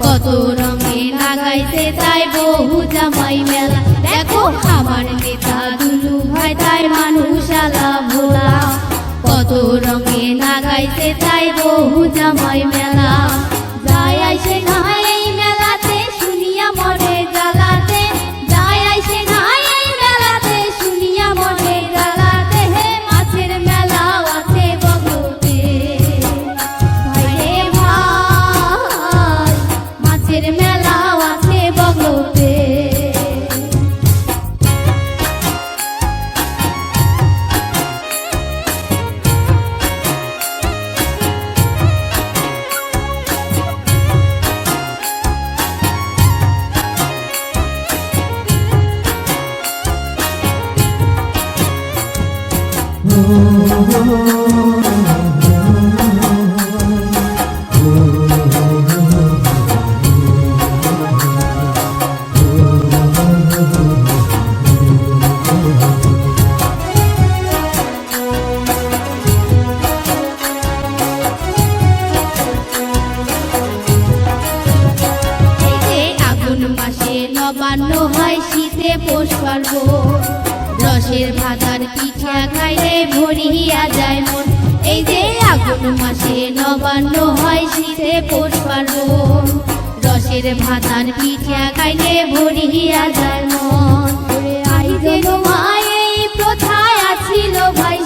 কত রঙে লাগাইছে তাই বহু জামাই মেলা। দেখো আমার নেতা দুলু ভাই তাই মানুষ আলা ভোলা, কত রঙে লাগাইছে তাই বহু জামাই মেলা। যায় আইসে না এই মেলাতে শুনিয়া মনে জ্বালাতে, যায় আইসে না এই মেলাতে শুনিয়া মনে জ্বালাতে। হে মাছের মেলাও আছে বগলতে, ভাই রে ভাই মাছের মেলাও আছে বগলতে। নবান্ন হয় শীতে পৌষ পার্বণ, রসের ভাতার পিঠা খাইলে ভরিয়া যায় মন। এই যে আগুন মাসে নবান্ন হয় শীতে পৌষ পার্বণ, রসের ভাতার পিঠা খাইলে ভরিয়া যায় মন। আই যে তোমায় এই প্রথায় আছিল ভাই।